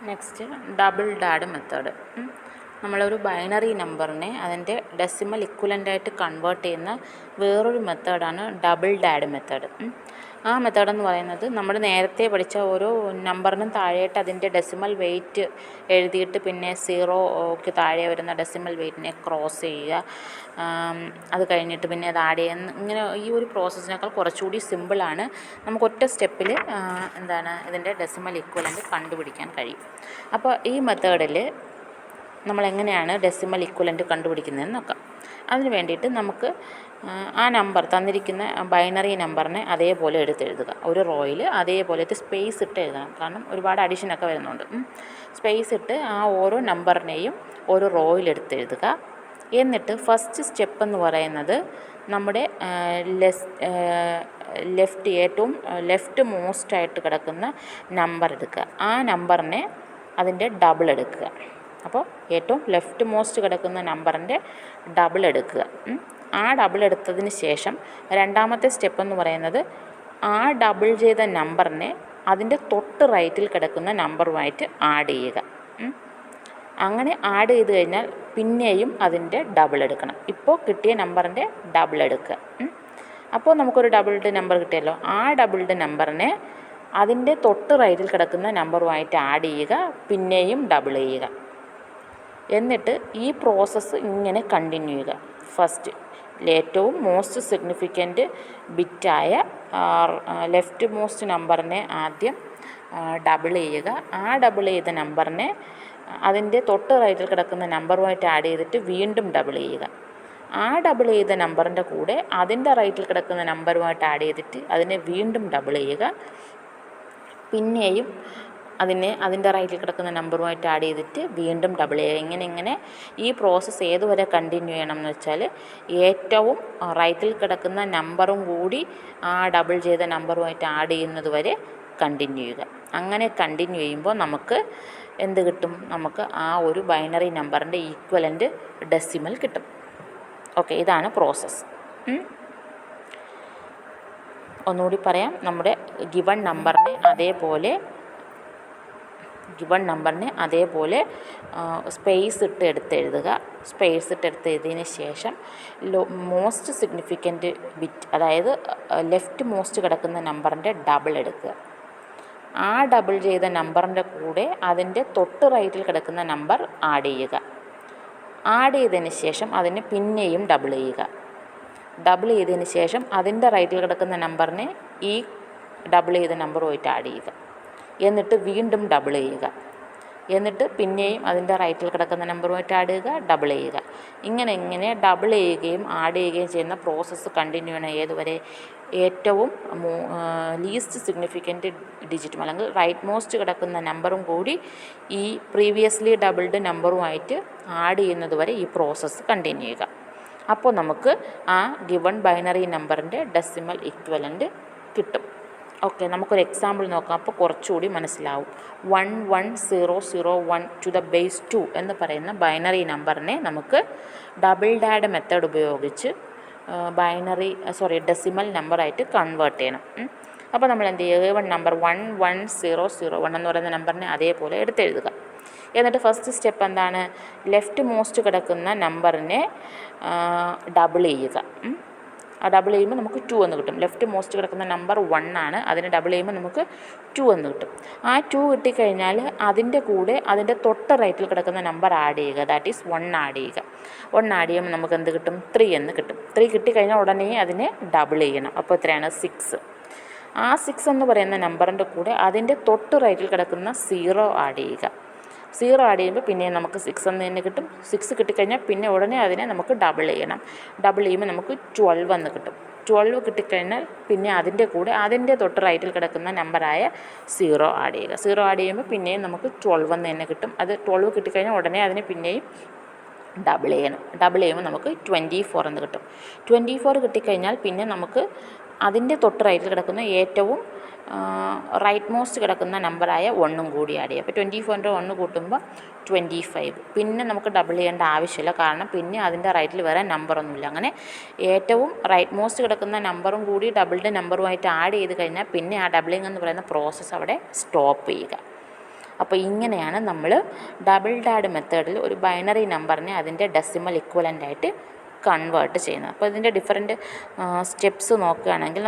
Next double dad method. നമ്മളൊരു binary നമ്പറിനെ അതിൻ്റെ ഡെസിമൽ ഇക്വലൻ്റായിട്ട് കൺവേർട്ട് ചെയ്യുന്ന വേറൊരു മെത്തേഡാണ് ഡബിൾ ഡാഡ് മെത്തേഡ്. ആ മെത്തേഡെന്ന് പറയുന്നത് നമ്മൾ നേരത്തെ പഠിച്ച ഓരോ നമ്പറിനും താഴെയായിട്ട് അതിൻ്റെ ഡെസിമൽ വെയിറ്റ് എഴുതിയിട്ട് പിന്നെ സീറോയ്ക്ക് താഴെ വരുന്ന ഡെസിമൽ വെയിറ്റിനെ ക്രോസ് ചെയ്യുക, അത് കഴിഞ്ഞിട്ട് പിന്നെ അത് ആഡ് ചെയ്യുന്ന, ഇങ്ങനെ ഈ ഒരു പ്രോസസ്സിനേക്കാൾ കുറച്ചുകൂടി സിമ്പിളാണ്. നമുക്ക് ഒറ്റ സ്റ്റെപ്പിൽ ഇതിൻ്റെ ഡെസിമൽ ഇക്വലൻ്റ് കണ്ടുപിടിക്കാൻ കഴിയും. അപ്പോൾ ഈ മെത്തേഡിൽ നമ്മളെങ്ങനെയാണ് ഡെസിമൽ ഇക്വലൻ്റ് കണ്ടുപിടിക്കുന്നതെന്ന് നോക്കാം. അതിന് വേണ്ടിയിട്ട് നമുക്ക് ആ നമ്പർ തന്നിരിക്കുന്ന ബൈനറി നമ്പറിനെ അതേപോലെ എടുത്തെഴുതുക. ഒരു റോയിൽ അതേപോലെ സ്പേസ് ഇട്ട് എഴുതണം, കാരണം ഒരുപാട് അഡീഷനൊക്കെ വരുന്നുണ്ട്. സ്പേസ് ഇട്ട് ആ ഓരോ നമ്പറിനെയും ഓരോ റോയിൽ എടുത്തെഴുതുക. എന്നിട്ട് ഫസ്റ്റ് സ്റ്റെപ്പ് എന്ന് പറയുന്നത് നമ്മുടെ ഏറ്റവും ലെഫ്റ്റ് മോസ്റ്റായിട്ട് കിടക്കുന്ന നമ്പർ എടുക്കുക. ആ നമ്പറിനെ അതിൻ്റെ ഡബിൾ എടുക്കുക. അപ്പോൾ ഏറ്റവും ലെഫ്റ്റ് മോസ്റ്റ് കിടക്കുന്ന നമ്പറിൻ്റെ ഡബിൾ എടുക്കുക. ആ ഡബിൾ എടുത്തതിന് ശേഷം രണ്ടാമത്തെ സ്റ്റെപ്പ് എന്ന് പറയുന്നത് ആ ഡബിൾ ചെയ്ത നമ്പറിനെ അതിൻ്റെ തൊട്ട് റൈറ്റിൽ കിടക്കുന്ന നമ്പറുമായിട്ട് ആഡ് ചെയ്യുക. അങ്ങനെ ആഡ് ചെയ്ത് കഴിഞ്ഞാൽ പിന്നെയും അതിൻ്റെ ഡബിൾ എടുക്കണം. ഇപ്പോൾ കിട്ടിയ നമ്പറിൻ്റെ ഡബിൾ എടുക്കുക. അപ്പോൾ നമുക്കൊരു ഡബിൾഡ് നമ്പർ കിട്ടിയല്ലോ. ആ ഡബിൾഡ് നമ്പറിനെ അതിൻ്റെ തൊട്ട് റൈറ്റിൽ കിടക്കുന്ന നമ്പറുമായിട്ട് ആഡ് ചെയ്യുക, പിന്നെയും ഡബിൾ ചെയ്യുക. എന്നിട്ട് ഈ പ്രോസസ്സ് ഇങ്ങനെ കണ്ടിന്യൂ ചെയ്യുക. ഫസ്റ്റ് ഏറ്റവും മോസ്റ്റ് സിഗ്നിഫിക്കൻറ്റ് ബിറ്റായ ലെഫ്റ്റ് മോസ്റ്റ് നമ്പറിനെ ആദ്യം ഡബിൾ ചെയ്യുക. ആ ഡബിൾ ചെയ്ത നമ്പറിനെ അതിൻ്റെ തൊട്ട് റൈറ്റിൽ കിടക്കുന്ന നമ്പറുമായിട്ട് ആഡ് ചെയ്തിട്ട് വീണ്ടും ഡബിൾ ചെയ്യുക. ആ ഡബിൾ ചെയ്ത നമ്പറിൻ്റെ കൂടെ അതിൻ്റെ റൈറ്റിൽ കിടക്കുന്ന നമ്പറുമായിട്ട് ആഡ് ചെയ്തിട്ട് അതിനെ വീണ്ടും ഡബിൾ ചെയ്യുക. പിന്നെയും അതിൻ്റെ റൈറ്റിൽ കിടക്കുന്ന നമ്പറുമായിട്ട് ആഡ് ചെയ്തിട്ട് വീണ്ടും ഡബിൾ ചെയ്യുക. ഇങ്ങനെ ഈ പ്രോസസ്സ് ഏതുവരെ കണ്ടിന്യൂ ചെയ്യണം എന്ന് വെച്ചാൽ ഏറ്റവും റൈറ്റിൽ കിടക്കുന്ന നമ്പറും കൂടി ആ ഡബിൾ ചെയ്ത നമ്പറുമായിട്ട് ആഡ് ചെയ്യുന്നത് വരെ കണ്ടിന്യൂ ചെയ്യുക. അങ്ങനെ കണ്ടിന്യൂ ചെയ്യുമ്പോൾ നമുക്ക് എന്ത് കിട്ടും? നമുക്ക് ആ ഒരു ബൈനറി നമ്പറിൻ്റെ ഈക്വലൻ്റ് ഡെസിമൽ കിട്ടും. ഓക്കെ, ഇതാണ് പ്രോസസ്സ്. ഒന്നുകൂടി പറയാം. നമ്മുടെ ഗിവൺ നമ്പറിനെ അതേപോലെ സ്പേസ് ഇട്ട് എടുത്തെഴുതുക. സ്പേസ് ഇട്ട് എടുത്തെഴുതിയതിന് ശേഷം മോസ്റ്റ് സിഗ്നിഫിക്കൻറ്റ് ബിറ്റ്, അതായത് ലെഫ്റ്റ് മോസ്റ്റ് കിടക്കുന്ന നമ്പറിൻ്റെ ഡബിൾ എടുക്കുക. ആ ഡബിൾ ചെയ്ത നമ്പറിൻ്റെ കൂടെ അതിൻ്റെ തൊട്ട് റൈറ്റിൽ കിടക്കുന്ന നമ്പർ ആഡ് ചെയ്യുക. ആഡ് ചെയ്തതിന് ശേഷം അതിന് പിന്നെയും ഡബിൾ ചെയ്യുക. ഡബിൾ ചെയ്തതിന് ശേഷം അതിൻ്റെ റൈറ്റിൽ കിടക്കുന്ന നമ്പറിനെ ഈ ഡബിൾ ചെയ്ത നമ്പറുമായിട്ട് ആഡ് ചെയ്യുക. എന്നിട്ട് വീണ്ടും ഡബിൾ ചെയ്യുക. എന്നിട്ട് പിന്നെയും അതിൻ്റെ റൈറ്റിൽ കിടക്കുന്ന നമ്പറുമായിട്ട് ആഡ് ചെയ്യുക, ഡബിൾ ചെയ്യുക. ഇങ്ങനെ ഡബിൾ ചെയ്യുകയും ആഡ് ചെയ്യുകയും ചെയ്യുന്ന പ്രോസസ്സ് കണ്ടിന്യൂ ചെയ്യണം. ഏതുവരെ? ഏറ്റവും ലീസ്റ്റ് സിഗ്നിഫിക്കൻറ്റ് ഡിജിറ്റും അല്ലെങ്കിൽ റൈറ്റ് മോസ്റ്റ് കിടക്കുന്ന നമ്പറും കൂടി ഈ പ്രീവിയസ്ലി ഡബിൾഡ് നമ്പറുമായിട്ട് ആഡ് ചെയ്യുന്നത് വരെ ഈ പ്രോസസ്സ് കണ്ടിന്യൂ ചെയ്യുക. അപ്പോൾ നമുക്ക് ആ ഗിവൺ ബൈനറി നമ്പറിൻ്റെ ഡെസിമൽ ഇക്വലൻ്റ് കിട്ടും. ഓക്കെ, നമുക്കൊരു എക്സാമ്പിൾ നോക്കാം. അപ്പോൾ കുറച്ചുകൂടി മനസ്സിലാവും. 11001 ടു ദ ബേസ് 2 എന്ന് പറയുന്ന ബൈനറി നമ്പറിനെ നമുക്ക് ഡബിൾ ഡാഡ് മെത്തേഡ് ഉപയോഗിച്ച് ഡെസിമൽ നമ്പറായിട്ട് കൺവേർട്ട് ചെയ്യണം. അപ്പോൾ നമ്മൾ എന്ത് ചെയ്യുക? ഗിവൺ നമ്പർ 11001 എന്ന് പറയുന്ന നമ്പറിനെ അതേപോലെ എടുത്തെഴുതുക. എന്നിട്ട് ഫസ്റ്റ് സ്റ്റെപ്പ് എന്താണ്? ലെഫ്റ്റ് മോസ്റ്റ് കിടക്കുന്ന നമ്പറിനെ ഡബിൾ ചെയ്യുക. ആ ഡബിൾ ചെയ്യുമ്പോൾ നമുക്ക് 2 എന്ന് കിട്ടും. ലെഫ്റ്റ് മോസ്റ്റ് കിടക്കുന്ന നമ്പർ 1 ആണ്, അതിന് ഡബിൾ ചെയ്യുമ്പോൾ നമുക്ക് 2 എന്ന് കിട്ടും. ആ 2 കിട്ടിക്കഴിഞ്ഞാൽ അതിൻ്റെ കൂടെ അതിൻ്റെ തൊട്ട് റൈറ്റിൽ കിടക്കുന്ന നമ്പർ ആഡ് ചെയ്യുക, ദാറ്റ് ഈസ് 1 ആഡ് ചെയ്യുക. 1 ആഡ് ചെയ്യുമ്പോൾ നമുക്ക് എന്ത് കിട്ടും? 3 എന്ന് കിട്ടും. 3 കിട്ടിക്കഴിഞ്ഞാൽ ഉടനെ അതിനെ ഡബിൾ ചെയ്യണം. അപ്പോൾ എത്രയാണ്? 6. ആ 6 എന്ന് പറയുന്ന നമ്പറിൻ്റെ കൂടെ അതിൻ്റെ തൊട്ട് റൈറ്റിൽ കിടക്കുന്ന 0 ആഡ് ചെയ്യുക. 0 ആഡ് ചെയ്യുമ്പോൾ പിന്നെ നമുക്ക് 6 എന്ന് തന്നെ കിട്ടും. 6 കിട്ടിക്കഴിഞ്ഞാൽ പിന്നെ ഉടനെ അതിനെ നമുക്ക് ഡബിൾ ചെയ്യണം. ഡബിൾ ചെയ്യുമ്പോൾ നമുക്ക് 12 എന്ന് കിട്ടും. 12 കിട്ടിക്കഴിഞ്ഞാൽ പിന്നെ അതിൻ്റെ കൂടെ അതിൻ്റെ തൊട്ട് റൈറ്റിൽ കിടക്കുന്ന നമ്പറായ 0 ആഡ് ചെയ്യുക. 0 ആഡ് ചെയ്യുമ്പോൾ പിന്നെയും നമുക്ക് 12 എന്ന് തന്നെ കിട്ടും. അത് 12 കിട്ടിക്കഴിഞ്ഞാൽ ഉടനെ അതിനെ പിന്നെയും ഡബിൾ ചെയ്യണം. ഡബിൾ ചെയ്യുമ്പോൾ നമുക്ക് 24 എന്ന് കിട്ടും. 24 കിട്ടിക്കഴിഞ്ഞാൽ പിന്നെ നമുക്ക് അതിൻ്റെ തൊട്ട് റൈറ്റിൽ കിടക്കുന്ന ഏറ്റവും റൈറ്റ് മോസ്റ്റ് കിടക്കുന്ന നമ്പറായ 1 കൂടി ആഡ് ചെയ്യുക. അപ്പോൾ 24ൻ്റെ 1 കൂട്ടുമ്പോൾ 25. പിന്നെ നമുക്ക് ഡബിൾ ചെയ്യേണ്ട ആവശ്യമില്ല, കാരണം പിന്നെ അതിൻ്റെ റൈറ്റിൽ വേറെ നമ്പറൊന്നുമില്ല. അങ്ങനെ ഏറ്റവും റൈറ്റ് മോസ്റ്റ് കിടക്കുന്ന നമ്പറും കൂടി ഡബിൾഡ് നമ്പറുമായിട്ട് ആഡ് ചെയ്ത് കഴിഞ്ഞാൽ പിന്നെ ആ ഡബിളിംഗ് എന്ന് പറയുന്ന പ്രോസസ്സ് അവിടെ സ്റ്റോപ്പ് ചെയ്യുക. അപ്പോൾ ഇങ്ങനെയാണ് നമ്മൾ ഡബിൾ ഡാഡ് മെത്തേഡിൽ ഒരു ബൈനറി നമ്പറിനെ അതിൻ്റെ ഡെസിമൽ ഇക്വലൻ്റായിട്ട് കൺവേർട്ട് ചെയ്യുന്നത്. അപ്പോൾ ഇതിൻ്റെ ഡിഫറെൻറ്റ് സ്റ്റെപ്സ് നോക്കുകയാണെങ്കിൽ